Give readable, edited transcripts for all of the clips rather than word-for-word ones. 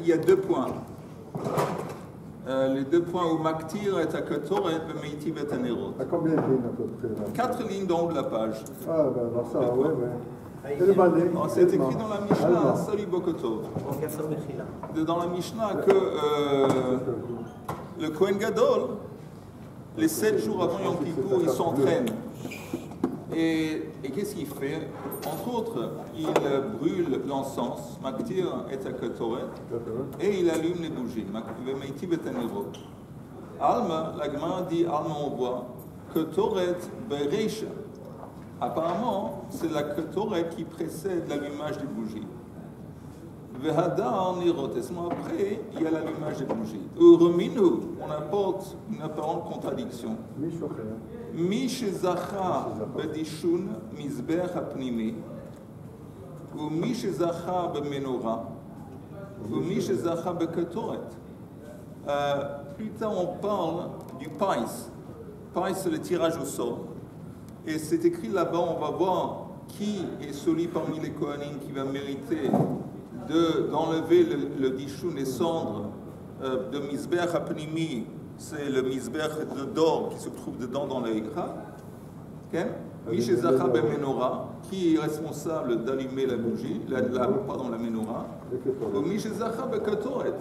qu'il y a 2 points. Les 2 points où Maktir est à Ketoret, et Meitiv est à Nerot. À combien de lignes à peu près? 4 lignes d'en haut de la page. Ah, ben ça, oui, oui. C'est écrit dans la Mishnah, Salut Bokotov. Dans la Mishnah que le Kohen Gadol, les 7 jours avant Yom Kippour, il s'entraîne. Et qu'est-ce qu'il fait? Entre autres, il brûle l'encens, Maktir et Ketoret, et il allume les bougies, Meitiv et Nerot. Alma, la Gemara dit, Alma on voit, Ketoret Bereisha. Apparemment, c'est la Ketoret qui précède l'allumage des bougies. Vehadar Nerot, et seulement après, il y a l'allumage des bougies. Ureminu, on apporte une apparente contradiction. Mi shezacha bedishun mizbech apnimi, ou mi shezacha bemenora, ou mi shezacha beketoret. Plus tard, on parle du pais. Pais, c'est le tirage au sort. Et c'est écrit là-bas, on va voir qui est celui parmi les Kohanim qui va mériter d'enlever le dishun, les cendres de mizbech apnimi. C'est le misbech d'or qui se trouve dedans dans le Hikra. Mishezacha Menorah, qui est responsable d'allumer la bougie, la menorah. Ou Mishezacha Ketoret,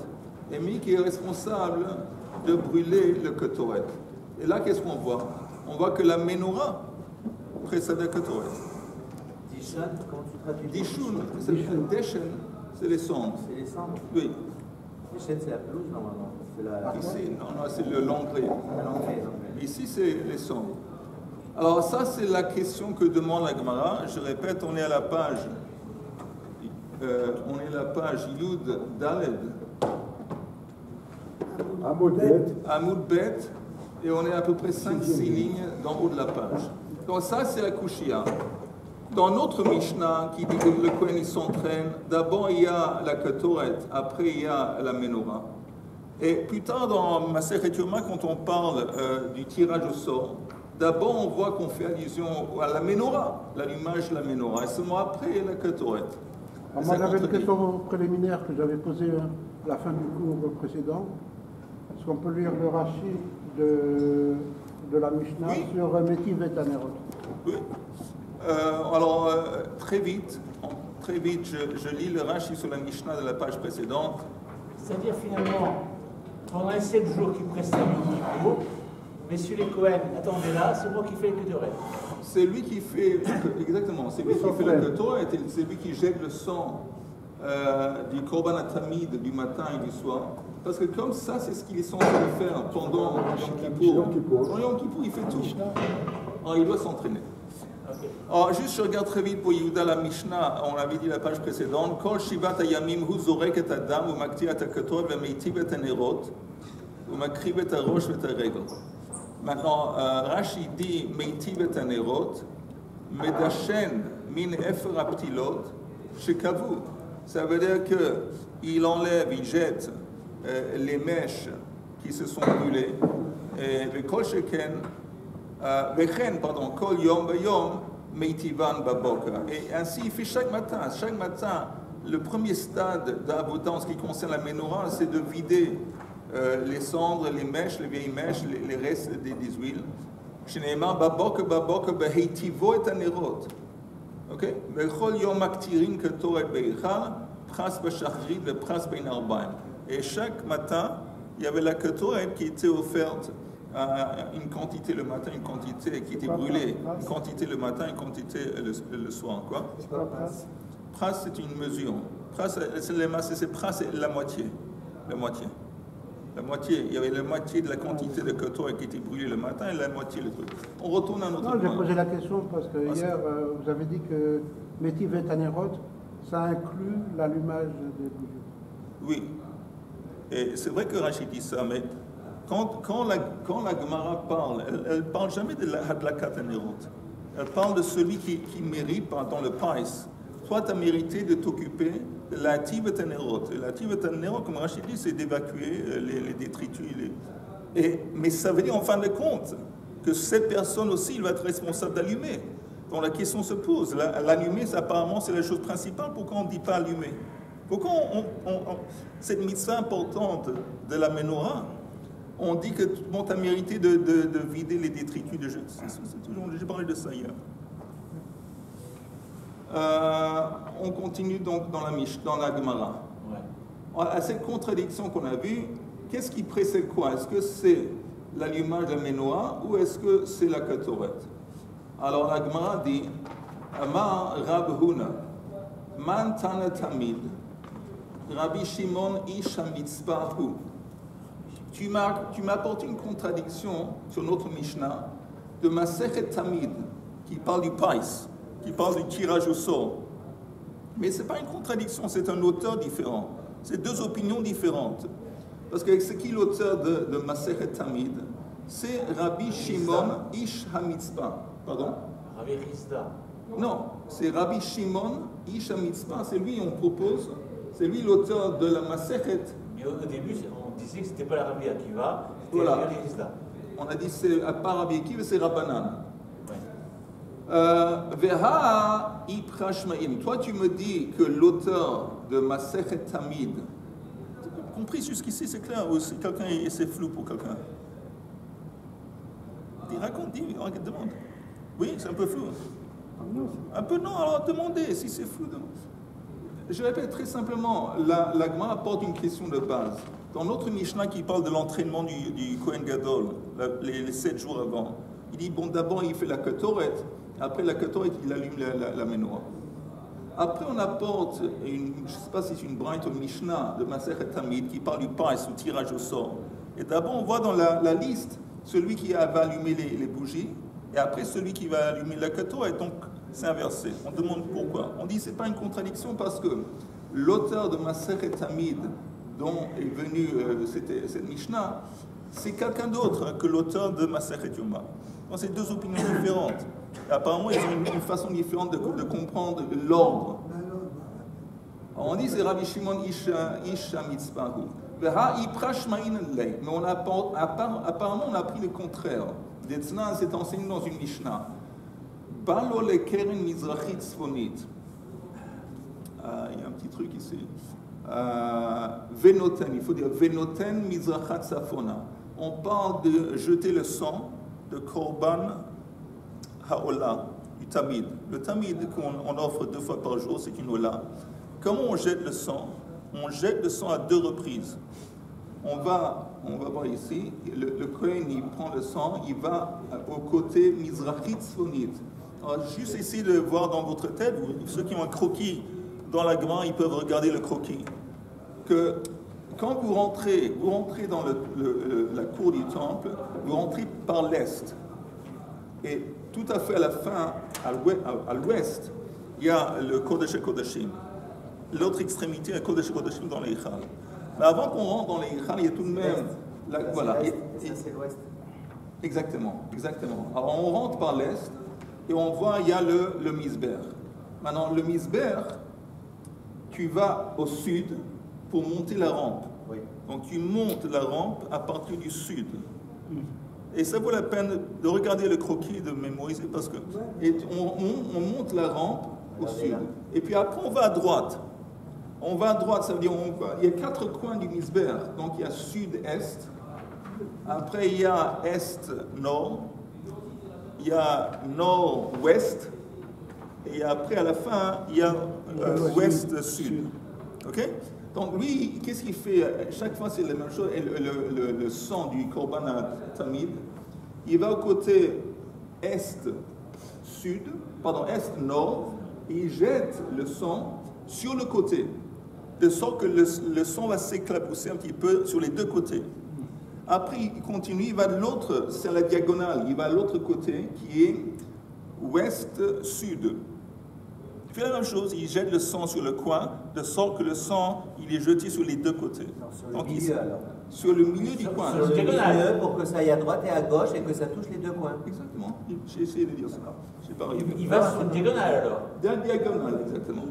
et Mi qui est responsable de brûler le Ketoret. Et là, qu'est-ce qu'on voit? On voit que la menorah précède le Ketoret. Dishun, comment tu traduis? Dishun, Deshen, c'est les cendres. C'est les cendres? Oui. Deshen, c'est la pelouse normalement. Ici, non, c'est l'engrais. Ici, c'est les cendres. Alors ça, c'est la question que demande la Gemara. Je répète, on est à la page Yud Daled. Amoud Bet. Et on est à peu près 5-6 lignes d'en haut de la page. Donc ça, c'est la Kushia. Dans notre Mishnah, qui dit que le Kohen il s'entraîne, d'abord il y a la Ketoret, après il y a la Menorah. Et plus tard dans Masechet Yoma, quand on parle du tirage au sort, d'abord on voit qu'on fait allusion à la menorah, l'allumage de la menorah, et seulement après la Ketoret. Moi j'avais une question préliminaire que j'avais posée à la fin du cours précédent. Est-ce qu'on peut lire le Rashi de la Mishnah sur Meitiv et Nerot? Oui. Alors très vite, je lis le Rashi sur la Mishnah de la page précédente. C'est-à-dire finalement, pendant les 7 jours qui précèdent Yom Kippour, messieurs les Kohen, attendez là, c'est moi qui fais le Ketoret. C'est lui qui fait, exactement, c'est lui qui fait le Ketoret, c'est lui qui jette le sang du Korban Atamid du matin et du soir. Parce que comme ça, c'est ce qu'il est censé faire pendant Yom Kippour. Pendant Yom Kippour, il fait tout. Alors il doit s'entraîner. Alors, juste, je regarde très vite pour Yehuda la Mishnah, on l'avait dit la page précédente. Kol shivat hayamim hu zorek et adam ou maktir et hakatoret ve meitiv et nerot ou makriv et harosh et haregel. Maintenant, Rashi dit meitiv et nerot, medashen min efer aptilot shekavu. Ça veut dire qu'il enlève, il jette les mèches qui se sont brûlées. Et kol sheken. Kol yom bayom meitivan baboka. Et ainsi, il fait chaque matin. Chaque matin, le premier stade d'Avoda en ce qui concerne la menorah, c'est de vider les cendres, les mèches, les vieilles mèches, les restes des huiles. Shneimar baboka baboka beheitivo et anerot. Ok? Kol yom maktirin ketoret beichal, pras b'shachrit, le pras bein arbaim. Et chaque matin, il y avait la ketoret qui était offerte. Une quantité le matin, une quantité qui était brûlée, une quantité le matin, une quantité le soir. Quoi? Pras, c'est une mesure. Pras, c'est la moitié. La moitié. La moitié. Il y avait la moitié de la quantité de coton qui était brûlée le matin et la moitié le truc. On retourne à notre point. Non, j'ai posé la question parce que hier, vous avez dit que Meitiv et Nerot, ça inclut l'allumage des bougies. Oui. Et c'est vrai que Rachid dit ça, mais quand la Gemara parle, elle ne parle jamais de la Hadlakat Nerot. Elle parle de celui qui mérite dans le Pais. Toi, tu as mérité de t'occuper de la Tiv et Nerot. Et la Tiv et Nerot, comme Rachid dit, c'est d'évacuer les détritus. Mais ça veut dire en fin de compte que cette personne aussi, il va être responsable d'allumer. Donc la question se pose. L'allumer, apparemment, c'est la chose principale. Pourquoi on ne dit pas allumer? Pourquoi cette mitzvah importante de la menorah, on dit que bon, tu as mérité de vider les détritus de jeûne. J'ai parlé de ça hier. On continue donc dans la Gemara. Ouais. À cette contradiction qu'on a vue, qu'est-ce qui précède quoi? Est-ce que c'est l'allumage de la menorah ou est-ce que c'est la katoret? Alors la Gemara dit Amar Rab Huna Man Tana Tamid Rabbi Shimon Ish HaMitzpahu. Tu m'apportes une contradiction sur notre Mishnah de Masechet Tamid qui parle du pais, qui parle du tirage au sort. Mais ce n'est pas une contradiction, c'est un auteur différent. C'est deux opinions différentes. Parce que c'est qui l'auteur de Masechet Tamid? C'est Rabbi Shimon Ish HaMitzpah. Pardon? Rabbi Rizda. Non, c'est Rabbi Shimon Ish HaMitzpah. C'est lui, on propose, c'est lui l'auteur de la Masechet. Mais au début, on disait que ce n'était pas la Rabbi Akiva, c'était voilà. Rabbi Rizda. On a dit c'est à part Rabbi Akiva, c'est Rabbanan. Toi, tu me dis que l'auteur de Masechet Tamid, compris jusqu'ici, c'est clair, ou si quelqu'un c'est flou pour quelqu'un? Raconte, demande. Oui, c'est un peu flou. Un peu non, alors demandez si c'est flou. Je répète très simplement, la Gemara apporte une question de base. Dans notre Mishnah qui parle de l'entraînement du Kohen Gadol, les 7 jours avant, il dit, bon, d'abord il fait la ketoret, après la ketoret, il allume la menorah. Après, on apporte, je ne sais pas si c'est une braïta ou une Mishnah de Masechet Tamid qui parle du pais ou tirage au sort. Et d'abord, on voit dans la liste celui qui va allumer les bougies, et après celui qui va allumer la ketoret. Donc, c'est inversé. On demande pourquoi. On dit que ce n'est pas une contradiction parce que l'auteur de Masechet Tamid, dont est venue cette Mishnah, c'est quelqu'un d'autre que l'auteur de Masechet Yoma. Donc, c'est deux opinions différentes. Et apparemment, ils ont une façon différente de comprendre l'ordre. On dit que c'est Rabbi Shimon Ish HaMitzpahu. Mais apparemment, on a appris le contraire. D'Etzna, c'est enseigné dans une Mishnah. Balo le keren mizrachit tzfonit. Il y a un petit truc ici. Venoten, il faut dire Venoten mizrachat tzafona. On parle de jeter le sang de korban haola, du tamid. Le tamid qu'on offre 2 fois par jour, c'est une ola. Comment on jette le sang? On jette le sang à 2 reprises. On va voir ici, le Kohen, il prend le sang, il va au côté mizrachit tzfonit. Alors, juste essayer de voir dans votre tête, ceux qui ont un croquis dans la Gemara, ils peuvent regarder le croquis. Que quand vous rentrez dans la cour du temple, vous rentrez par l'est. Et tout à fait à la fin, à l'ouest, il y a le Kodesh HaKodashim. L'autre extrémité, le Kodesh HaKodashim dans les Eichal. Mais avant qu'on rentre dans les Eichal, il y a tout de même... voilà. Ça, c'est l'ouest. Exactement. Alors on rentre par l'est, et on voit, il y a le Misber. Maintenant, le Misber, tu vas au sud pour monter la rampe. Oui. Donc, tu montes la rampe à partir du sud. Et ça vaut la peine de regarder le croquis, de mémoriser, parce que on monte la rampe au sud. Et puis après, on va à droite. On va à droite, ça veut dire il y a 4 coins du Misber. Donc, il y a sud-est. Après, il y a est-nord. Il y a nord-ouest, et après, à la fin, il y a ouest-sud. Ok? Donc, lui, qu'est-ce qu'il fait? Chaque fois, c'est la même chose. Et le sang du Korban Tamid, il va au côté est-nord, et il jette le sang sur le côté, de sorte que le sang va s'éclabousser un petit peu sur les 2 côtés. Après, il continue, il va de l'autre, c'est la diagonale, il va à l'autre côté qui est ouest-sud. Il fait la même chose, il jette le sang sur le coin, de sorte que le sang, il est jeté sur les 2 côtés. Non, sur le milieu alors. Sur le milieu du coin. Sur le milieu pour que ça aille à droite et à gauche et que ça touche les 2 coins. Exactement, j'ai essayé de dire ça. J'ai pas réussi. Il va sur une diagonale alors. Dans la diagonale, exactement.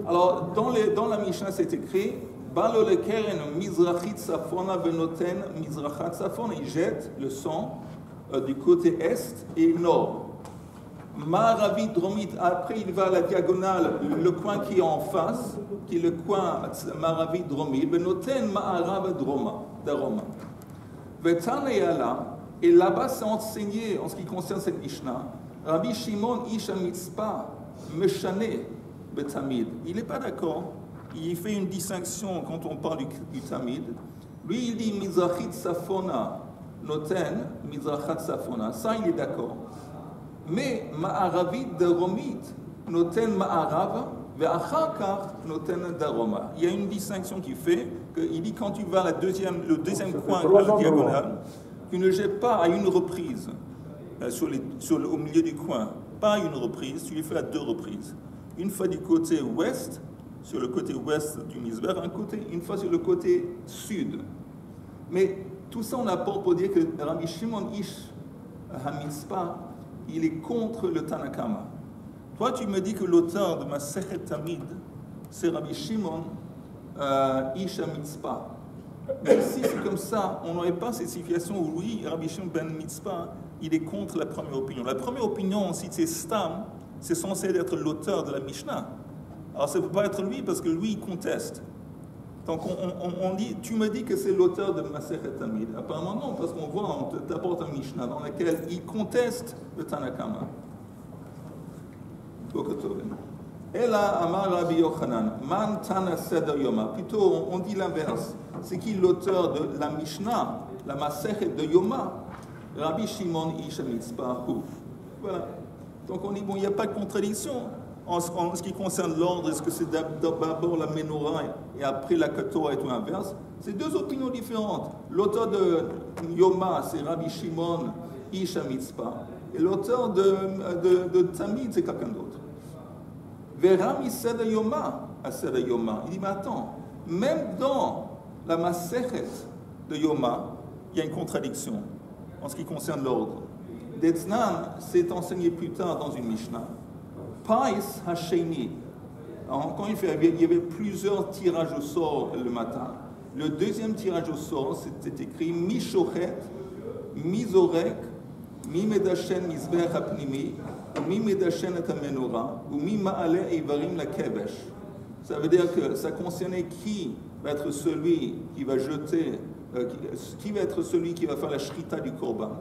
Alors, dans la Mishnah, c'est écrit Balo le keren mizrachit safona venoten mizrachat safona. Il jette le sang du côté est et nord. Ma'aravi dromit, après il va à la diagonale, le coin qui est en face, qui est le coin Ma'aravi dromit, Benoten Ma'arav daroma. Vetanayala, et là-bas c'est enseigné en ce qui concerne cette Mishnah, Rabbi Shimon Ish HaMitzpah Meshane Betamid. Il n'est pas d'accord. Il fait une distinction quand on parle du Tamid. Lui, il dit Mizrachit Safona Noten Mizrachat Safona. Ça, il est d'accord. Mais Ma'aravit Daromit Noten Ma'arav Ve'achakar Noten Daroma. Il y a une distinction qui fait qu'il dit quand tu vas à le deuxième coin de la diagonale, tu ne jettes pas à une reprise au milieu du coin. Pas à une reprise, tu les fais à 2 reprises. Une fois du côté ouest, sur le côté ouest du Mizbeach, une fois sur le côté sud. Mais tout ça, on apporte pour dire que Rabbi Shimon Ish HaMitzpah, il est contre le Tanakama. Toi, tu me dis que l'auteur de Masechet Tamid, c'est Rabbi Shimon Ish HaMitzpah. Mais si c'est comme ça, on n'aurait pas cette situation où lui, Rabbi Shimon ben Mitzpah, il est contre la première opinion. La première opinion, si c'est Stam, c'est censé être l'auteur de la Mishnah. Alors ça ne peut pas être lui parce que lui, il conteste. Donc on dit, tu me dis que c'est l'auteur de Masechet Tamid. Apparemment non, parce qu'on voit, on t'apporte un Mishnah dans lequel il conteste le Tanakama. Ela Amar Rabbi Yochanan, Man Tana Seder Yoma. Plutôt, on dit l'inverse. C'est qui l'auteur de la Mishnah, la Masechet de Yoma? Rabbi Shimon Ish HaMitzpah. Voilà. Donc on dit, bon, il n'y a pas de contradiction en ce qui concerne l'ordre. Est-ce que c'est d'abord la Menorah et après la Ketorah et tout inverse? C'est 2 opinions différentes. L'auteur de Yoma, c'est Rabbi Shimon Ish HaMitzpah. Et l'auteur de Tamid, c'est quelqu'un d'autre. Verami Seder Yoma à Seder Yoma. Il dit, mais attends, même dans la Masechet de Yoma, il y a une contradiction en ce qui concerne l'ordre. Detznan, c'est enseigné plus tard dans une Mishnah. Pais Hasheni. Encore une fois, il y avait plusieurs tirages au sort le matin. Le deuxième tirage au sort, c'était écrit Mishochet, Mizorek, Mimedashen Mizbech Hapnimi, Mimedashen et Amenora, ou Mima'ale Eivarim la Kevesh. Ça veut dire que ça concernait qui va être celui qui va jeter, qui va être celui qui va faire la shrita du korban,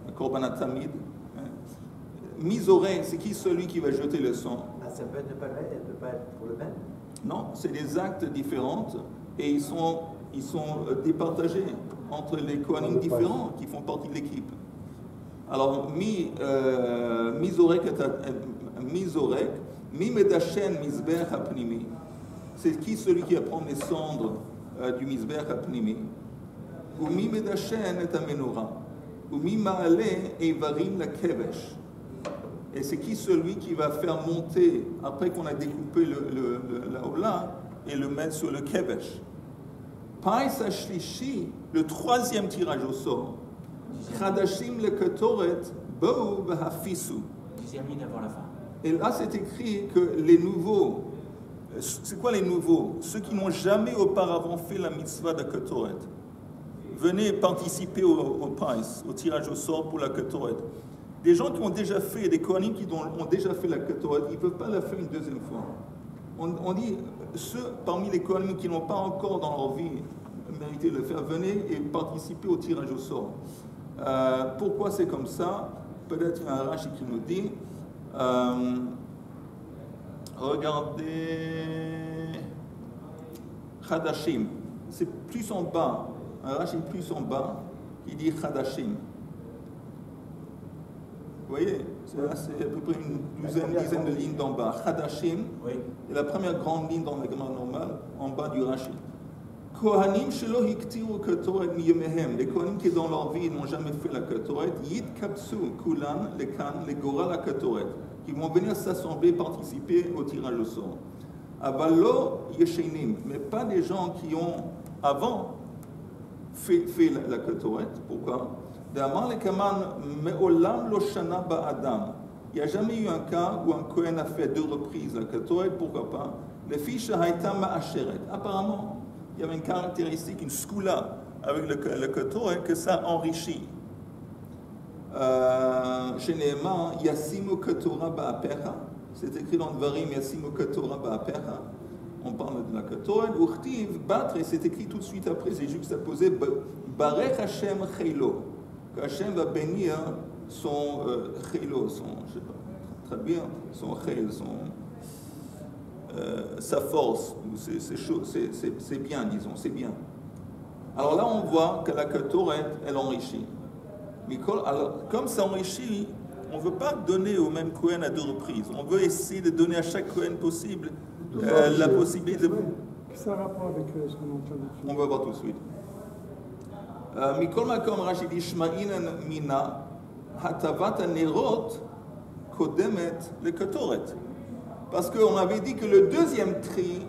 le korban atamid. Mizorek, c'est qui celui qui va jeter le sang? Ça peut ne pas être pour le même? Non, c'est des actes différents et ils sont départagés entre les kohanim différents qui font partie de l'équipe. Alors, Mizorek, Mimedashen Mizbech Hapnimi. C'est qui celui qui va prendre les cendres du Mizbech Hapnimi? Ou Mimedashen et Amenora. Ou Mima'ale Eivarim la Kevesh. Et c'est qui celui qui va faire monter, après qu'on a découpé la Ola, et le mettre sur le Kevesh? Pais Ashlishi, le 3e tirage au sort. Chadashim le Ketoret, Bou Bahafisu. 10e ligne avant la fin. Et là, c'est écrit que les nouveaux, c'est quoi les nouveaux? Ceux qui n'ont jamais auparavant fait la mitzvah de Ketoret. Venez participer au Pais, au tirage au sort pour la Ketoret. Des gens qui ont déjà fait, des kohanim qui ont déjà fait la Ketoret, ils ne peuvent pas la faire une deuxième fois. On dit, ceux parmi les kohanim qui n'ont pas encore dans leur vie mérité de le faire, venez et participez au tirage au sort. Pourquoi c'est comme ça? Peut-être il y a un Rashi qui nous dit, regardez, Chadashim, c'est plus en bas, un Rashi plus en bas, qui dit Chadashim. Vous voyez, c'est à peu près une dizaine de lignes d'en bas. Chadashim, Oui. et la première grande ligne dans la grammaire normale, en bas du Rashi. Kohanim shelo hiktiru ketoret miyemehem. Les kohanim qui dans leur vie n'ont jamais fait la ketoret, yit kapsu kulan lekan legora la ketoret, qui vont venir s'assembler, participer au tirage au sort. Avalo yeshenim, mais pas des gens qui ont avant fait la ketoret. Pourquoi? D'amar lekaman meolam lo shana ba'adam. Il n'y a jamais eu un cas où un kohen a fait 2 reprises la ketoret. Pourquoi pas? Le fiche haïta ma'asheret. Apparemment, il y avait une caractéristique, une skoula avec le ketoret, que ça enrichit. Généralement, Yassimo Ketora Ba'apecha, c'est écrit dans Dvarim, Yassimo Ketora Ba'apecha. On parle de la Ketoret, Urtiv, battre, et c'est écrit tout de suite après, c'est juxtaposé, Barech Hashem Chaylo, que Hashem va bénir son Chaylo, son, je sais pas, traduire, son Chayl, sa force, c'est bien, disons, c'est bien. Alors là, on voit que la Ketoret, elle enrichit. Mais alors, comme ça enrichit, on ne veut pas donner au même Kohen à 2 reprises. On veut essayer de donner à chaque Kohen possible la possibilité de... Qu'est-ce que ça a rapport avec ce qu'on entend dessus? On va voir tout de suite. Mikol Makom Rashi dit Shma'inan Mina Hatavat Nerot Kodemet le Ketoret. Parce qu'on avait dit que le deuxième tri,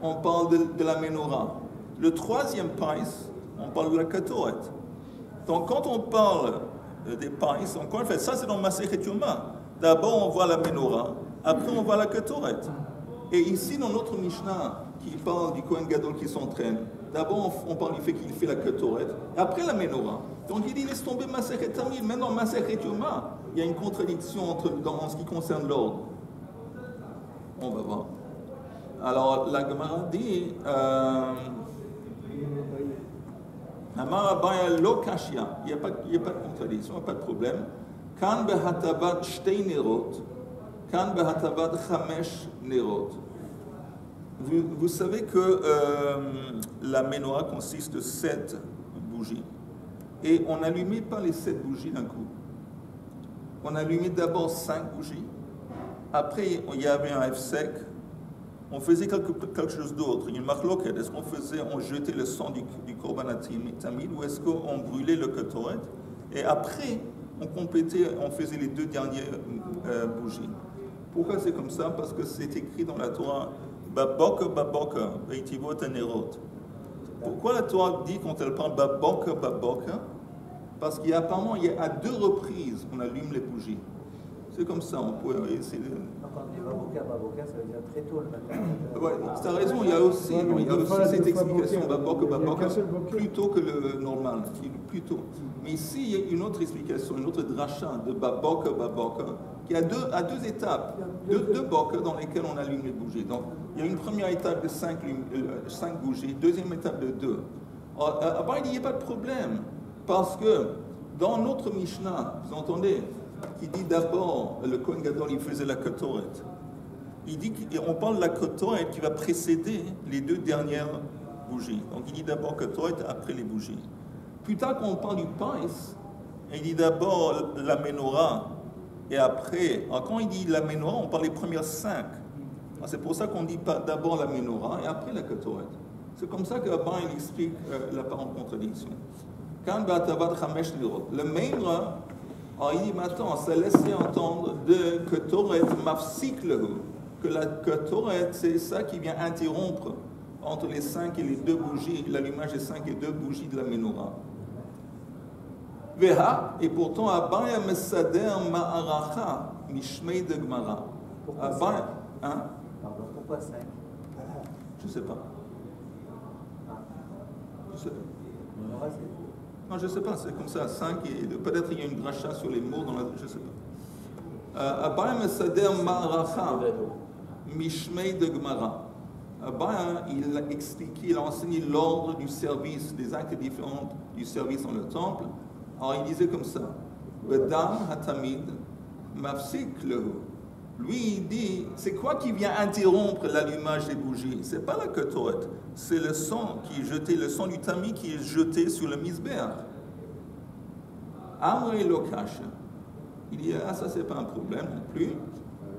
on parle de la menorah. Le troisième pais, on parle de la Ketoret. Donc quand on parle des pais, encore une fois, ça c'est dans Masechet Yoma. D'abord on voit la menorah, après on voit la Ketoret. Et ici dans notre Mishnah, qui parle du Kohen Gadol qui s'entraîne, d'abord on parle du fait qu'il fait la Ketoret, après la menorah. Donc il dit laisse tomber Masechet Tamid, maintenant Masechet Yoma. Il y a une contradiction en ce qui concerne l'ordre. On va voir. Alors la Gemara dit Amar Abaya lo kashya, il n'y a pas de contradiction, il n'y a pas de problème. Kan behatavat shtei nerot, kan behatavat chamesh nerot. Vous savez que la menorah consiste de 7 bougies. Et on n'allumait pas les 7 bougies d'un coup. On allumait d'abord 5 bougies. Après, il y avait un F-sec. On faisait quelque chose d'autre. Une marloquette. Est-ce qu'on jetait le sang du korban tamid ou est-ce qu'on brûlait le ketoret? Et après, on complétait, on faisait les 2 dernières bougies. Pourquoi c'est comme ça? Parce que c'est écrit dans la Torah Baboka, Baboka, Veitivot Anerot. Pourquoi la Torah dit quand elle parle Baboka, Baboka? Parce qu'apparemment, à 2 reprises, on allume les bougies. C'est comme ça, on peut essayer de... Quand on dit Baboka, ça veut dire très tôt le matin. Ouais, tu as raison, il y a aussi cette explication, Baboka, plus tôt que le normal, plus tôt. Mais ici, il y a une autre explication, une autre dracha de Baboka, qui a 2 étapes, 2 boka dans lesquelles on allume les bougies. Donc, il y a une première étape de 5 bougies, deuxième étape de 2. Après, il n'y a pas de problème, parce que dans notre Mishnah, vous entendez, qui dit d'abord, le Kohen Gadol, il faisait la Ketoret. Il dit qu'on parle de la Ketoret qui va précéder les 2 dernières bougies. Donc il dit d'abord Ketoret, après les bougies. Plus tard, quand on parle du Pais, il dit d'abord la menorah, et après, alors quand il dit la menorah, on parle des premières 5. C'est pour ça qu'on dit d'abord la menorah, et après la Ketoret. C'est comme ça qu'Abba, il explique l'apparente contradiction. Quand Ba'atavat Chamesh Lirot, le Meimra, alors il dit maintenant, ça laissait entendre que Ketoret mafsik lehu, que la Ketoret, c'est ça qui vient interrompre entre les 5 et les 2 bougies, l'allumage des 5 et 2 bougies de la menorah. Veha, et pourtant, Abaya Mesader Ma'aracha, Mishmei de Gemara. Abaya, hein? Pardon, pourquoi 5? Je ne sais pas. Je sais pas. Non, je ne sais pas, c'est comme ça, 5, et peut-être il y a une dracha sur les mots, je ne sais pas. Abaya Mesader Ma'aracha, Mishmei de Gemara. Abaya, il a expliqué, il a enseigné l'ordre du service, des actes différents du service dans le temple. Alors il disait comme ça, Vedam Hatamid Mafsik lehu. Lui il dit, c'est quoi qui vient interrompre l'allumage des bougies? C'est pas la Ketoret, c'est le sang qui est jeté, le sang du tamid qui est jeté sur le misbéach. Amre Lokasha. Il dit, ah ça c'est pas un problème non plus.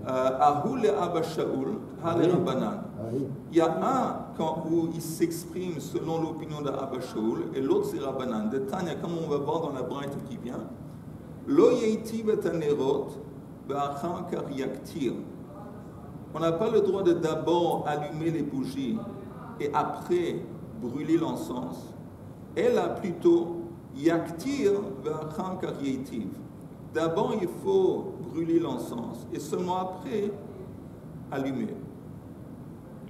Ahul Abba Shaul, Hale Rabbanan. Il y a un où il s'exprime selon l'opinion d'Abba Shaul et l'autre c'est Rabbanan. De Tanya, comme on va voir dans la braïta qui vient, Lo yeiti betanerot ba'achar kar yaktir. On n'a pas le droit de d'abord allumer les bougies et après brûler l'encens. Elle a plutôt yaktir ba'achar kar yeitiv. D'abord il faut brûler l'encens et seulement après allumer.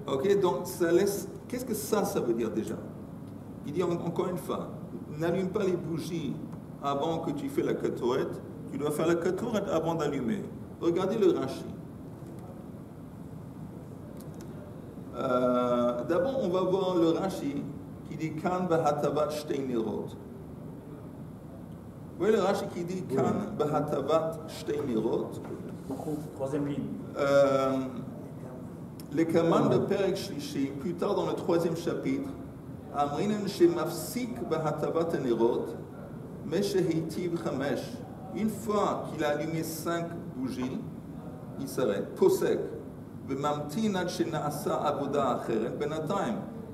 Ok, donc ça laisse. Qu'est-ce que ça veut dire déjà? Il dit encore une fois, n'allume pas les bougies avant que tu fais la ketoret, tu dois faire la ketoret avant d'allumer. Regardez le Rashi. D'abord, on va voir le Rashi qui dit Kan bahatavat shtei nerot. Vous voyez le Rashi qui dit Kan bahatavat shtei nerot. Troisième ligne. Les commandes de Perek Shlishi, plus tard dans le 3e chapitre, Amrinen shemafsik bahatavat nerot, meshehitiv chamesh. Une fois qu'il a allumé 5 bougies, il s'arrête. Posek.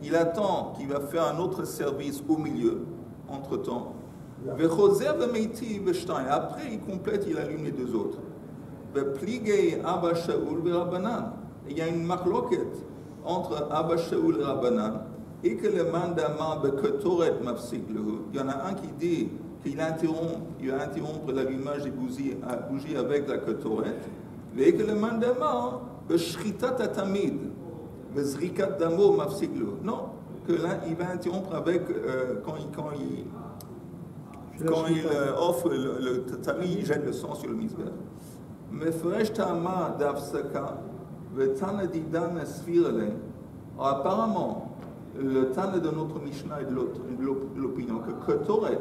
Il attend qu'il va faire un autre service au milieu, entre-temps. Après, il complète, il allume les 2 autres. Il y a une marloquette entre Abba Shaul et Rabbanan, et que le mandama beketoret mafsik lehu. Il y en a un qui dit qu'il va interrompre l'allumage des bougies avec la ketoret, et que le mandama beshritat atamid, bezrikat damo mafsik lehu. Non, que là il va interrompre avec quand il offre le tamid, il jette le sang sur le misber. Mefresh tama d'afsaka. Apparemment, le Tana de notre Mishnah est de l'opinion que Ketoret,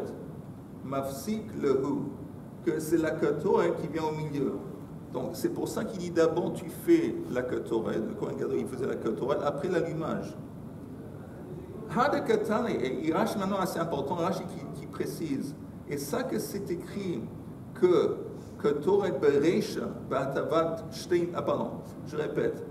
Mafsik lehu, que c'est la Ketoret qui vient au milieu. Donc c'est pour ça qu'il dit d'abord tu fais la Ketoret, le Kohen Gadol il faisait la Ketoret après l'allumage. Hada Katane, et Rashi maintenant assez important, Rashi qui précise, et ça que c'est écrit que Ketoret bereisha ba'atavat shtein, pardon, je répète.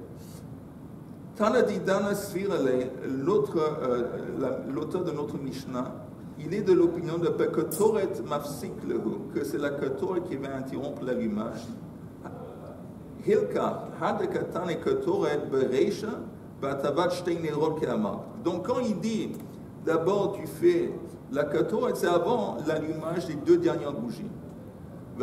Tanadidana Svirale, l'auteur de notre Mishnah, il est de l'opinion de Ketoret mafsik lehu, que c'est la Ketoret qui va interrompre l'allumage. Hilka, hadekatane Ketoret bereisha ba'atavat shtein nerot ke'amar. Donc quand il dit, d'abord tu fais la Ketoret, c'est avant l'allumage des 2 dernières bougies. Et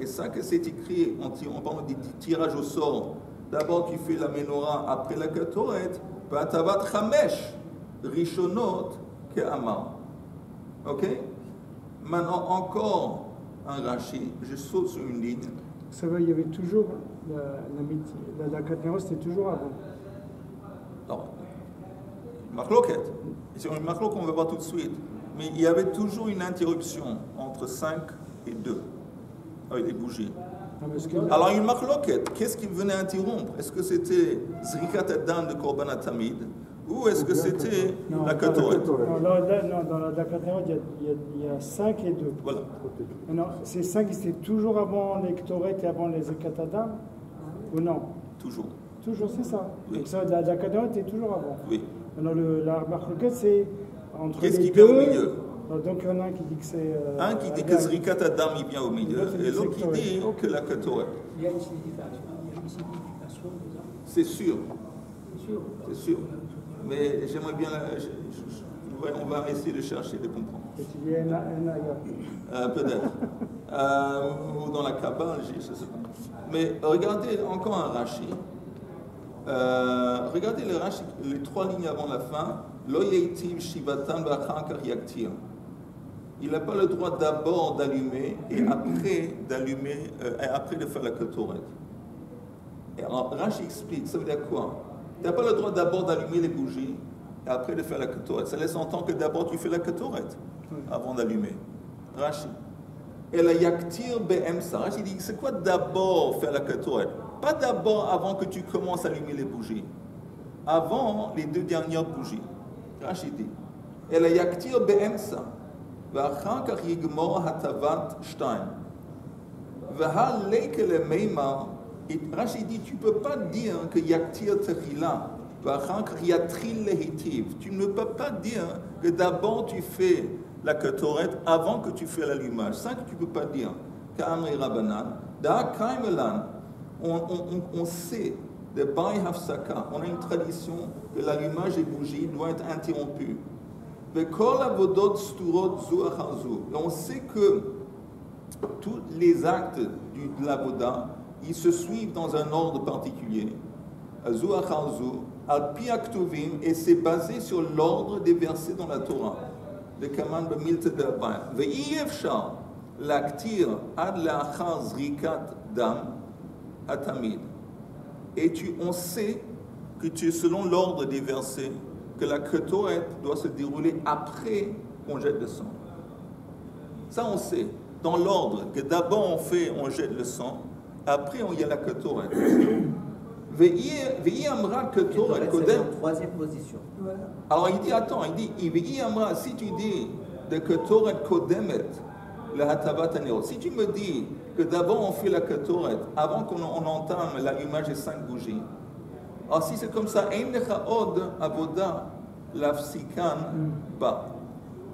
ça que c'est écrit, on parle du tirage au sort. D'abord tu fais la menorah, après la ketoret, Batavat chamesh rishonot ke'amar. Ok? Maintenant encore un Rashi, je saute sur une ligne. Ça va, il y avait toujours la Katneros, c'était toujours avant. Non. Marloquette. C'est une marloquette qu'on va voir tout de suite. Mais il y avait toujours une interruption entre 5 et 2 avec les bougies. Alors une marloquette, qu'est-ce qui venait interrompre? Est-ce que c'était Zrikat Adam de Korban Tamid ou est-ce que c'était la Ketoret? Non, dans la Katneros, il y a 5 et 2. Voilà. Non, ces 5, c'était toujours avant les Ketoret et avant les Zrikat Adam ou non? Toujours. Toujours, c'est ça. Oui. Donc ça, la Katneros est toujours avant. Oui. Alors la marloquette, c'est entre qu'est-ce les qui deux. vient au milieu? Donc il y en a un qui dit que c'est... un qui dit que Zrikat Adam il vient au milieu et l'autre qui dit que la Ketoret. Il y a une signification. Dedans. C'est sûr. C'est sûr. C'est sûr. Mais j'aimerais bien... on va essayer de chercher, de comprendre. Il y a un ailleurs. Peut-être. Ou dans la Kabbale, je ne sais pas. Mais regardez encore un Rashi. Regardez le Rashi, les 3 lignes avant la fin. Lo yeitiv shivatan v'achar kach yaktir. Il n'a pas le droit d'abord d'allumer et après de faire la ketoret. Et alors Rashi explique, ça veut dire quoi? Tu n'as pas le droit d'abord d'allumer les bougies et après de faire la ketoret. Ça laisse entendre que d'abord tu fais la ketoret avant d'allumer. Rashi. Et la yaktir be'emsa. Rashi dit, c'est quoi d'abord faire la ketoret? Pas d'abord avant que tu commences à allumer les bougies. Avant les 2 dernières bougies. Rashi dit. Et la yaktir be'emsa. ואחר כך יגמור הטבת 2. והלכה למימר, רש"י dit, tu ne peux pas dire que yaktir techila, ואחר כך יתחיל להיטיב. Tu ne peux pas dire que d'abord tu fais la ketoret avant que tu fais l'allumage. Ça que tu ne peux pas dire. Ka'amri Rabbanan, da kaimelan, on sait de Bai Hafsaka, on a une tradition que l'allumage des bougies doit être interrompu. Et on sait que tous les actes de l'avoda, ils se suivent dans un ordre particulier. Et c'est basé sur l'ordre des versets dans la Torah. לקמן במילתא דאביי. ואי אפשר להקטיר עד לאחר זריקת דם התמיד. Et on sait que selon l'ordre des versets, que la ketoret doit se dérouler après qu'on jette le sang. Ça on sait, dans l'ordre, que d'abord on jette le sang, après il y a la ketoret. Ve'i amra ketoret kodem. C'est en troisième position. Alors il dit, attends, il dit, Ve'i amra, si tu dis de ketoret kodemet, le hatavat hanerot, si tu me dis que d'abord on fait la ketoret, avant qu'on entame l'allumage des 5 bougies, alors si c'est comme ça, ein lecha od avoda lafsikan ba.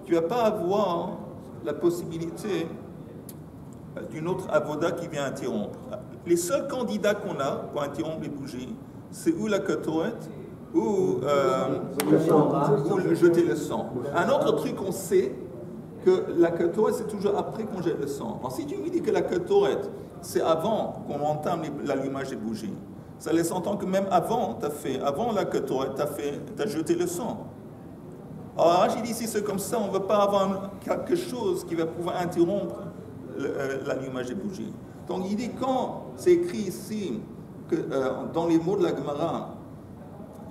Tu vas pas avoir la possibilité d'une autre avoda qui vient interrompre. Les seuls candidats qu'on a pour interrompre les bougies, c'est ou la ketoret ou jeter le sang. Un autre truc qu'on sait, que la ketoret c'est toujours après qu'on jette le sang. Alors si tu me dis que la ketoret c'est avant qu'on entame l'allumage des bougies, ça laisse entendre que même avant la ketoret, tu as jeté le sang. Alors j'ai dit, si c'est comme ça, on ne va pas avoir quelque chose qui va pouvoir interrompre l'allumage des bougies. Donc il dit, quand c'est écrit ici, que, dans les mots de la Gemara,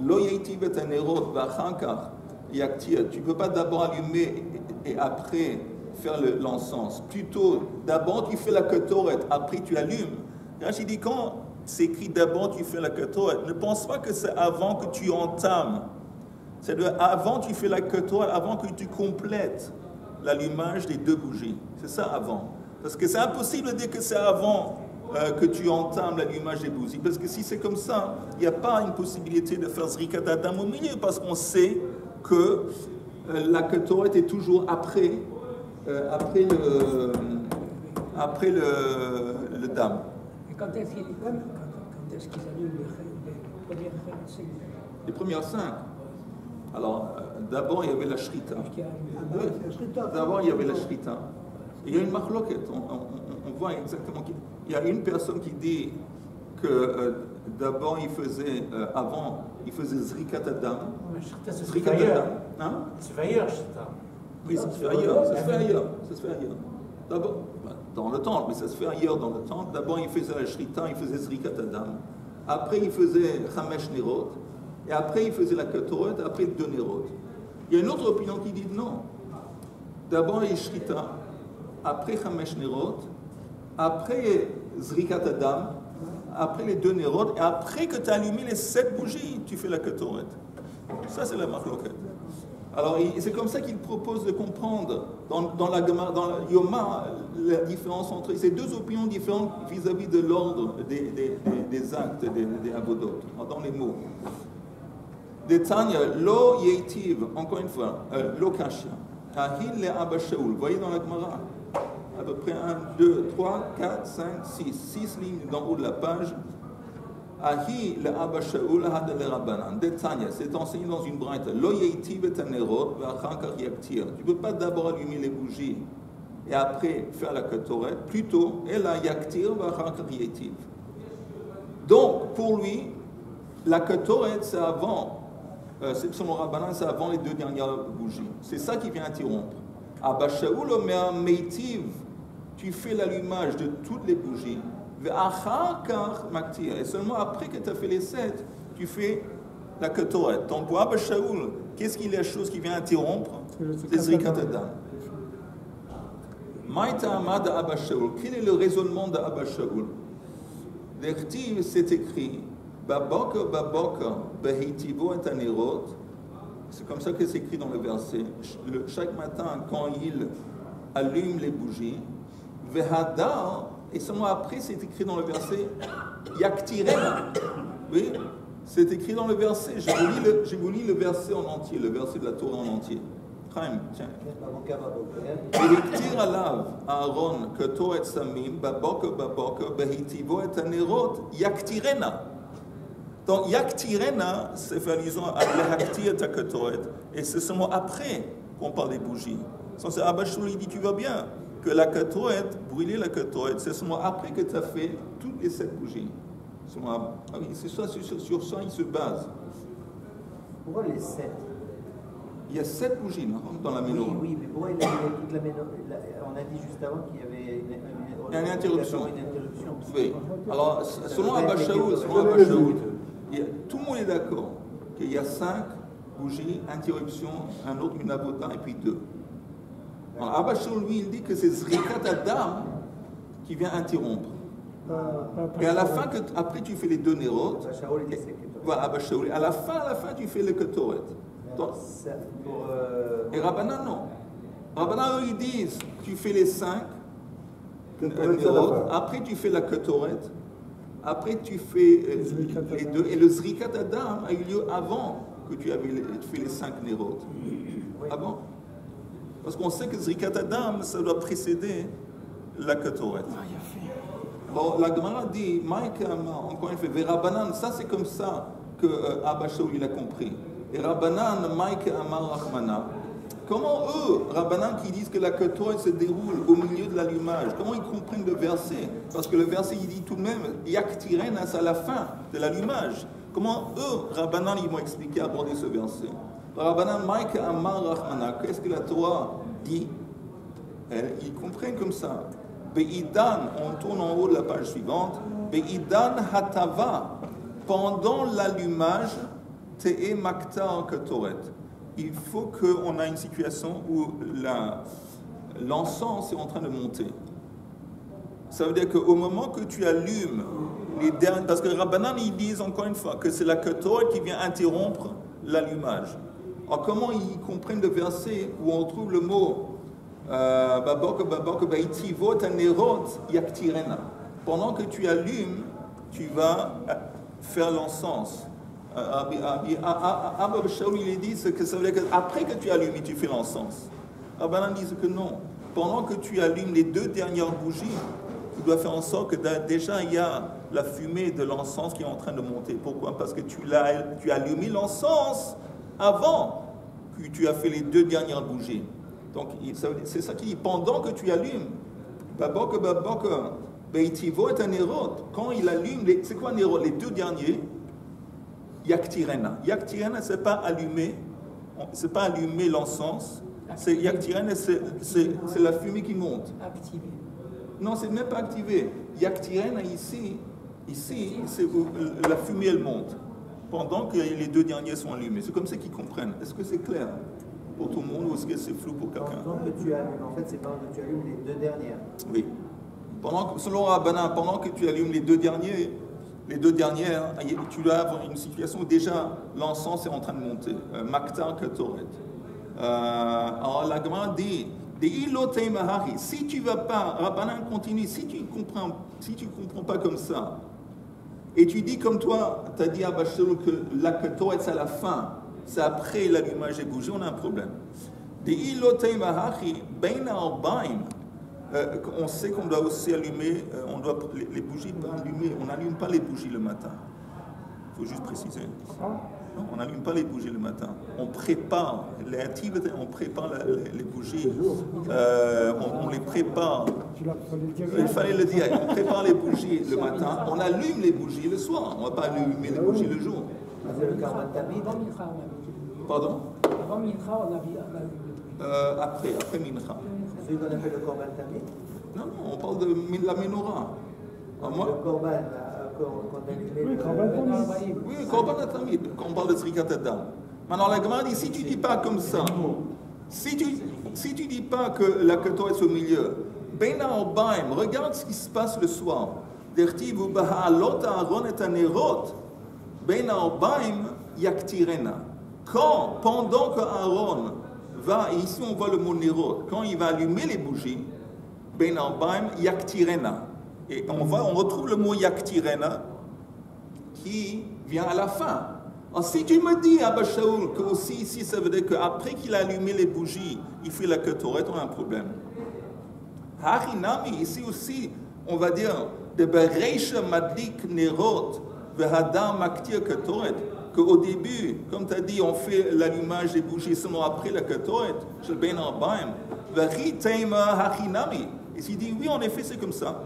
Lo yeitiv et hanerot v'achankar yaktir, tu ne peux pas d'abord allumer et après faire l'encens. Plutôt, d'abord tu fais la ketoret, après tu allumes. J'ai dit, quand c'est écrit d'abord tu fais la ketoret, ne pense pas que c'est avant que tu entames. C'est avant tu fais la ketoret, avant que tu complètes l'allumage des 2 bougies. C'est ça avant. Parce que c'est impossible de dire que c'est avant que tu entames l'allumage des bougies. Parce que si c'est comme ça, il n'y a pas une possibilité de faire zrikat adam au milieu, parce qu'on sait que la ketoret est toujours après le dam. Et quand est-ce qu'ils allument Les premières 5. Alors, d'abord, il y avait la shrita. D'abord, il y avait la shrita. Il y a une marloquette. On voit exactement qu'il y a une personne qui dit que d'abord, il faisait zrikat adam. Zrikat adam. Hein? C'est ailleurs, shrita. Oui, ça se fait ailleurs. Ça se fait ailleurs. D'abord, dans le temple, mais ça se fait ailleurs dans le temple. D'abord, il faisait la shrita, il faisait zrikat adam. Après, il faisait chamesh nerot. Et après, il faisait la ketoret, après 2 nerot. Il y a une autre opinion qui dit non. D'abord, les shrita, après chamesh nerot, après zrikat adam, après les 2 nerot, et après que tu as allumé les 7 bougies, tu fais la ketoret. Ça, c'est la marloquette. Alors, c'est comme ça qu'il propose de comprendre dans la Yoma la différence entre ces 2 opinions différentes vis-à-vis de l'ordre des actes, des avodot, dans les mots. De Tanya, lo yeitiv, encore une fois, lo kasha, ahil le Abba Shaul. Vous voyez dans la Gemara, à peu près 1, 2, 3, 4, 5, 6 lignes d'en haut de la page. Ahi le Abba Shaul had le Rabbanan. De Tanya, c'est enseigné dans une braïta. Lo yeitiv et hanerot v'achankar yaktir. Tu ne peux pas d'abord allumer les bougies et après faire la ketoret. Plutôt, ela yaktir v'achankar yeitiv. Donc, pour lui, la ketoret, c'est avant. C'est selon Rabbanan, c'est avant les 2 dernières bougies. C'est ça qui vient interrompre. Abba Shaul omer meitiv, tu fais l'allumage de toutes les bougies. Et seulement après que tu as fait les 7, tu fais la ketoret. Donc pour Abba Shaul, qu'est-ce qu'il y a la chose qui vient interrompre? C'est zrikat adam. Maïta amad Abba Shaul. Quel est le raisonnement d'Abba Shaul? L'Echtiv, c'est écrit Baboka, Behitivo et Hanerot. C'est comme ça que c'est écrit dans le verset. Chaque matin, quand il allume les bougies, Vehadar, et seulement après, c'est écrit dans le verset Yaktirena. Oui, c'est écrit dans le verset. Je vous lis le verset en entier, le verset de la Torah en entier. Chaim, tiens. Vehiktir alav Aaron keto et samim baboka behitivo et hanerot yaktirena. Donc, yaktirena, c'est fait allusion à l'haktir ta ketoret. Et c'est seulement après qu'on parle des bougies. C'est Abba Shaul, il dit, tu vois bien que la ketoret, brûler la ketoret, c'est seulement après que tu as fait toutes les 7 bougies. C'est ça, sur ça, il se base. Pourquoi les 7? Il y a 7 bougies dans la Oui, menorah. oui, mais pourquoi il a mis toute la menorah? On a dit juste avant qu'il y avait Il y a une interruption. Une interruption. Oui. Alors, selon Abba Shaul, tout le monde est d'accord qu'il y a 5 bougies, interruption, un autre minavota et puis 2. Alors, Abba Shaul, lui, il dit que c'est Zrikat Adam qui vient interrompre. Et à la fin, après tu fais les 2 Nerot. Voilà, Abba Shaul. À la fin, tu fais le Ketoret. Et Rabbanan, non. Rabbanan, eux, ils disent, tu fais les 5 Nerot, après tu fais la Ketoret, après tu fais les 2, et le Zrikat Adam a eu lieu avant que tu avais fait les 5 Nerot. Avant. Parce qu'on sait que Zrikat Adam, ça doit précéder la Ketoret. Alors, la Gemara dit, encore une fois, Rabbanan, ça c'est comme ça que Abba Shaul il a compris. Et Rabbanan, Maïk Amar Rachmana, comment eux, Rabbanan qui disent que la Ketoret se déroule au milieu de l'allumage, comment ils comprennent le verset? Parce que le verset il dit tout de même, Yaktirena, c'est à la fin de l'allumage. Comment eux, Rabbanan, ils vont expliquer, aborder ce verset? Rabbanan, Maïk Amar Rachmana, qu'est-ce que la Torah dit? Ils comprennent comme ça. Be'idan, on tourne en haut de la page suivante. Be'idan hatava, pendant l'allumage, te'e maktar ketoret. Il faut qu'on ait une situation où l'encens est en train de monter. Ça veut dire qu'au moment que tu allumes les derniers, parce que Rabbanan ils disent encore une fois que c'est la ketoret qui vient interrompre l'allumage. Alors comment ils comprennent le verset où on trouve le mot pendant que tu allumes, tu vas faire l'encens. Abba Shaul il dit que ça veut dire qu'après que tu allumes, tu fais l'encens. Rabbanan dit que non. Pendant que tu allumes les 2 dernières bougies, tu dois faire en sorte que déjà il y a la fumée de l'encens qui est en train de monter. Pourquoi? Parce que tu as allumé l'encens avant que tu as fait les 2 dernières bougies. Donc, c'est ça qui dit, pendant que tu allumes, quand il allume, c'est quoi Nérot? Les 2 derniers, Yaktirena. Yaktirena, c'est pas allumer l'encens, c'est Yaktirena, c'est la fumée qui monte. Activé. Non, c'est même pas activé. Yaktirena, ici, c'est où la fumée, elle monte, pendant que les 2 derniers sont allumés. C'est comme ça qu'ils comprennent. Est-ce que c'est clair pour tout le monde ou est-ce que c'est flou pour quelqu'un? Pendant que tu allumes, en fait, c'est pendant que tu allumes les 2 dernières. Oui. Selon Rabbanan, pendant que tu allumes les 2 dernières, tu dois avoir une situation où déjà l'encens est en train de monter. Maktar Ketoret. Alors la Gemara dit, si tu ne vas pas, Rabbanan continue, si tu ne comprends pas comme ça, et tu dis comme toi, tu as dit à Bachelot que la Ketoret c'est à la fin, c'est après l'allumage des bougies, on a un problème. On sait qu'on doit aussi allumer, les bougies pas allumer, on n'allume pas les bougies le matin. Il faut juste préciser. Non, on n'allume pas les bougies le matin. On prépare les bougies. On les prépare. Il fallait le dire. On prépare les bougies le matin. On allume les bougies le soir. On ne va pas allumer les bougies le jour. C'est le Karban Tamid. Avant Mincha, on a vu. Pardon? Avant Mincha, on a vu. Après Mincha. Celui qu'on appelle le Korban Tamid. Non, on parle de la menorah. Le Korban, quand allumé. Oui, Korban Tamid. Oui, Korban Tamid, quand on parle de Zrikat Adam. Maintenant, la Gemara dit, si tu ne dis pas comme ça, si tu dis pas que la Ketoret est au milieu, Ben Arbaim, regarde ce qui se passe le soir. Dertiv ou Baha'alot Aaron et Anerot, Ben Arbaim Yaktirena. Quand, pendant que Aaron va, et ici on voit le mot Nerot, quand il va allumer les bougies, Ben Arbaim Yaktirena. Et on retrouve le mot Yaktirena qui vient à la fin. Alors, si tu me dis, Abba Shaul, que aussi ici ça veut dire qu'après qu'il a allumé les bougies, il fait la Ketoret, on a un problème. Harinami, ici aussi, on va dire, de Bereisha Madlik Nerot, Vehadar Maktir Ketoret, qu'au début, comme tu as dit, on fait l'allumage des bougies, seulement après la Ketoret, chez Ben Arbaim, Veritema Harinami. Et il dit, oui, en effet, c'est comme ça.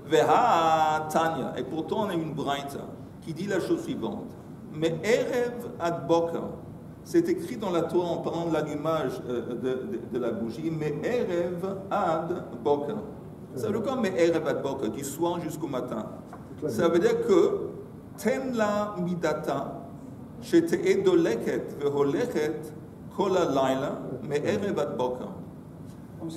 Veha Tanya, et pourtant on a une braïta qui dit la chose suivante. Mais Erev ad Boker, c'est écrit dans la Torah en parlant de l'allumage de la bougie, mais Erev ad Boker. Ça veut dire quoi, mais Erev ad Boker, du soir jusqu'au matin? Ça veut dire que Ten la midata, shete'e doleket veholechet kol halayla, mais Erev ad Boker.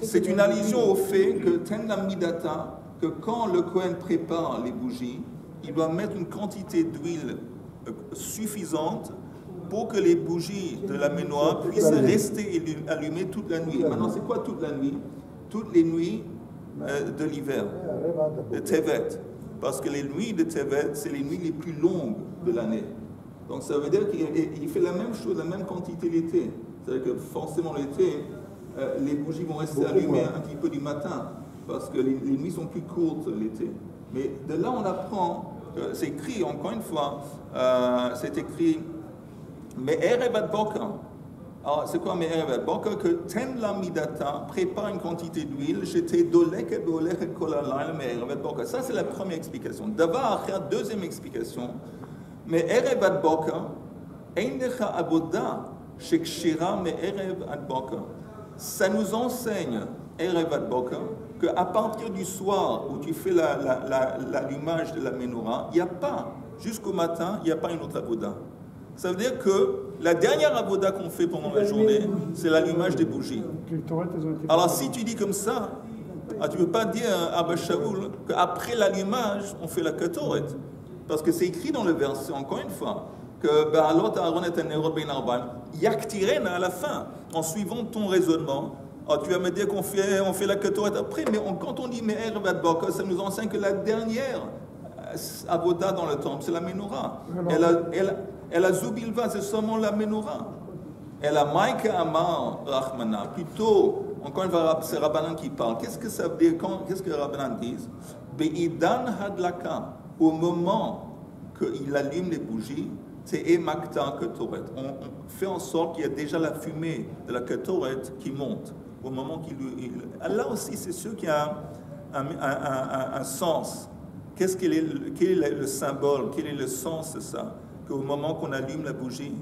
C'est une allusion au fait que Ten la midata, que quand le Kohen prépare les bougies, il doit mettre une quantité d'huile suffisante pour que les bougies de la menorah puissent rester allumées toute la nuit. Maintenant, c'est quoi toute la nuit? Toutes les nuits de l'hiver, de Tevet. Parce que les nuits de Tevet, c'est les nuits les plus longues de l'année. Donc ça veut dire qu'il fait la même chose, la même quantité l'été. C'est-à-dire que forcément l'été, les bougies vont rester allumées un petit peu du matin, parce que les nuits sont plus courtes l'été. Mais de là, on apprend, c'est écrit, encore une fois, c'est écrit, mais Erev ad Boker. Alors, c'est quoi mais Erev ad Boker? Que Ten la midata, prépare une quantité d'huile, j'étais doleket veholechet kol halayla, mais Erev ad Boker. Ça, c'est la première explication. D'abord, deuxième explication, mais Erev ad Boker, ein lecha avoda shekshira mais Erev ad Boker. Ça nous enseigne, Erev ad Boker, qu'à partir du soir où tu fais l'allumage de la menorah, il n'y a pas, jusqu'au matin, il n'y a pas une autre avoda. Ça veut dire que la dernière avoda qu'on fait pendant la journée, c'est l'allumage des bougies. Alors si tu dis comme ça, tu ne peux pas dire à Abba Shaul qu'après l'allumage, on fait la ketoret. Parce que c'est écrit dans le verset, encore une fois, que Ba'alot Aaron et Nerot Ben Arban, yaktiren à la fin, en suivant ton raisonnement. Alors, tu vas me dire qu'on fait la ketoret après, mais quand on dit Me'er Vad Boker, ça nous enseigne que la dernière avoda dans le temple, c'est la menorah. Elle a Zubilva, c'est seulement la menorah. Elle a Maïka Amar Rahmana. Plutôt, encore une fois, c'est Rabbanan qui parle. Qu'est-ce que ça veut dire? Qu'est-ce que Rabbanan disent? Be'idan Hadlaka, au moment qu'il allume les bougies, c'est Emakta Ketoret. On fait en sorte qu'il y a déjà la fumée de la Ketoret qui monte. Au moment qu'il. Là aussi, c'est sûr qu'il y a un sens. Quel est le symbole? Quel est le sens de ça? Qu'au moment qu'on allume la bougie,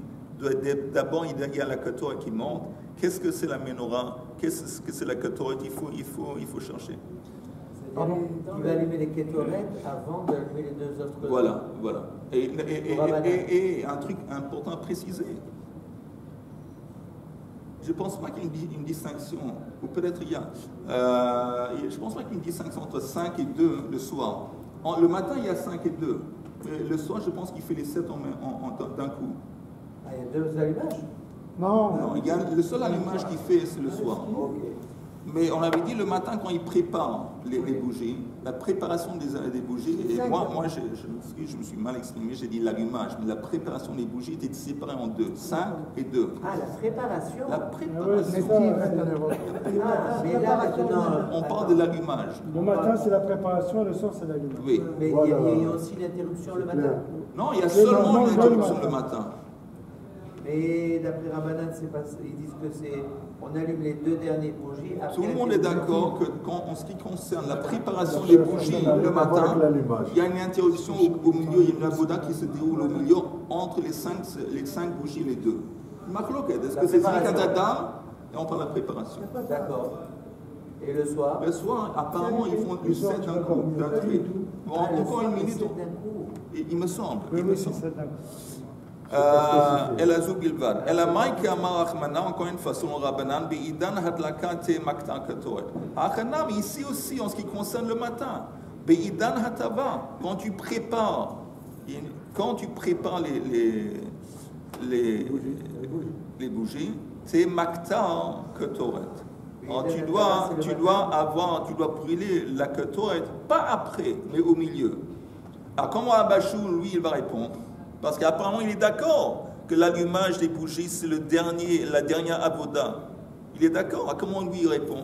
d'abord il y a la Ketoret qui monte. Qu'est-ce que c'est la menorah? Qu'est-ce que c'est la Ketoret? Il faut chercher. Tu vas allumer les Ketoret avant d'allumer les deux autres. Voilà. Et un truc important à préciser. Je ne pense pas qu'il y ait une distinction, ou peut-être il y a. Je ne pense pas qu'il y ait une distinction entre 5 et 2 le soir. Le matin, il y a 5 et 2. Le soir, je pense qu'il fait les 7 d'un coup. Ah, il y a 2 allumages? Non, le seul allumage qu'il fait, c'est le soir. Okay. Mais on avait dit le matin, quand il prépare les bougies, la préparation des bougies, et moi je me suis mal exprimé, j'ai dit l'allumage, mais la préparation des bougies était séparée en 2, 5 et 2. Ah, la préparation? La préparation. Mais là, maintenant... On parle de l'allumage. Le matin, c'est la préparation, le soir, c'est l'allumage. Oui. Mais il y a aussi l'interruption le matin? Non, il y a seulement l'interruption le matin. Et d'après Rabbanan, ils disent que on allume les 2 dernières bougies. Tout le monde est d'accord que en ce qui concerne la préparation des bougies le matin, il y a une interruption au milieu, il y a une avoda qui se déroule au milieu entre les 5 bougies, les 2. Machloket, est-ce que c'est Zrikatadam et on parle de la préparation? D'accord. Et le soir? Le soir, apparemment, ils font du 7 d'un coup, d'un trait. Bon, encore une minute, il me semble. Oui, c'est 7 d'un coup. Elle a Zubilvad. Elle a Maïka Marachmana, encore une fois, selon Rabbanan, Be'idan Hadlakate Maktan Ketoret. Achanam, ici aussi, en ce qui concerne le matin, Be'idan Hatava, quand tu prépares les bougies, c'est Maktan Ketoret. Alors tu dois brûler la Ketoret, pas après, mais au milieu. Alors comment Abba Shaul, lui, il va répondre? Parce qu'apparemment, il est d'accord que l'allumage des bougies, c'est la dernière avoda. Il est d'accord. Comment lui répond?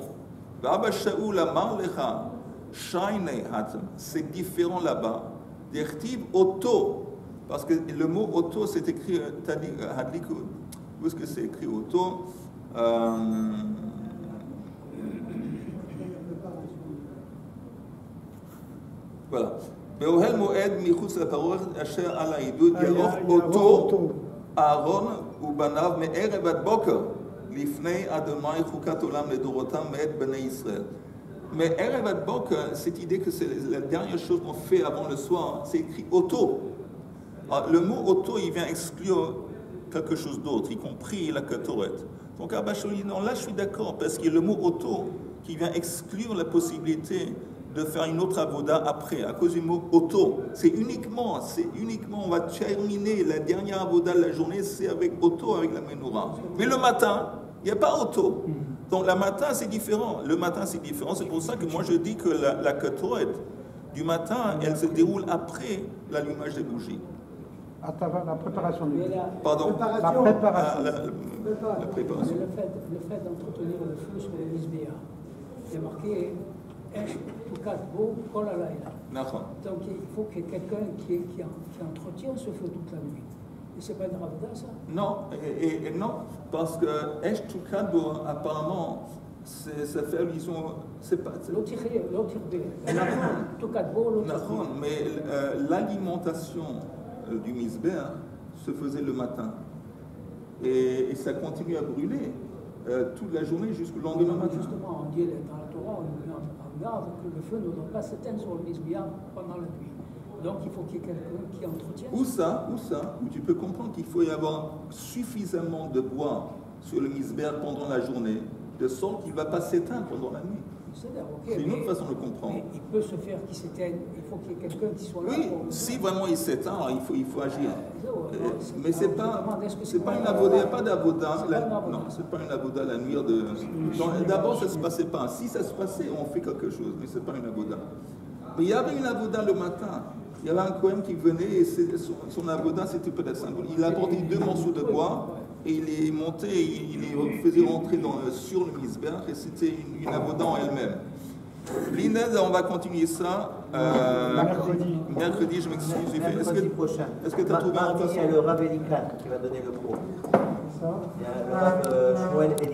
Abba Shaul amar lecha shaynei hatam. C'est différent là-bas. D'ertiv auto. Parce que le mot auto, c'est écrit hadlikud. Où est-ce que c'est écrit auto? Voilà. באוהל מועד מחוץ לפרוכת אשר על העידוד יערוך אותו אהרון ובניו מערב עד בוקר, לפני אדוני חוקת עולם לדורותם מאת בני ישראל. Mais Erev ad Boker, cette idée que c'est la dernière chose qu'on fait avant le soir, c'est écrit auto. Alors, le mot auto, il vient exclure quelque chose d'autre, y compris la Ketoret. Donc Abba Shaul dit non, là je suis d'accord, parce qu'il y a le mot auto qui vient exclure la possibilité de faire une autre avoda après, à cause du mot auto. C'est uniquement, on va terminer la dernière avoda de la journée, c'est avec auto, avec la menorah. Mais le matin, il n'y a pas auto. Donc le matin c'est différent. Le matin c'est différent. C'est pour ça que moi je dis que la Ketoret du matin, elle se déroule après l'allumage des bougies. À travers la préparation du Pardon. La préparation. La préparation. Le fait d'entretenir le feu sur le Mizbeah, il y a marqué Esh Tukat Bo Kol Halayla. Donc il faut qu'il y ait quelqu'un qui entretient ce feu toute la nuit. Et c'est pas une ravada, ça? Non, et non, parce que Esh Tukat Bo, apparemment, ça fait allusion. C'est pas. L'autre Tukat Bo, l'autre. Mais l'alimentation du Mizbeah se faisait le matin. Et ça continue à brûler toute la journée jusqu'au lendemain matin. Justement, on dit dans la Torah, on met en garde que le feu ne doit pas s'éteindre sur le Mizbeah pendant la nuit. Donc il faut qu'il y ait quelqu'un qui entretienne. Où tu peux comprendre qu'il faut y avoir suffisamment de bois sur le Mizbeah pendant la journée, de sorte qu'il ne va pas s'éteindre pendant la nuit. C'est une autre façon de comprendre. Mais il peut se faire qu'il s'éteigne, il faut qu'il y ait quelqu'un qui soit là. Oui, si vraiment il s'éteint, alors il faut agir. Mais c'est pas une avoda, il n'y a pas d'avoda. Non, c'est pas une avoda la nuit de. D'abord, ça ne se passait pas. Si ça se passait, on fait quelque chose, mais c'est pas une avoda. Mais il y avait une avoda le matin. Il y avait un Kohen qui venait et son avoda c'était peut-être symbolique. Il a apporté 2 morceaux de bois et il est monté, il les faisait rentrer sur le Mizbeah et c'était une avoda en elle-même. L'Inès, on va continuer ça. Mercredi, je m'excuse. Mercredi prochain. Est-ce que tu as trouvé un il y a le Rav Elikan qui va donner le cours. Il y a le Rav Shmuel Elikan.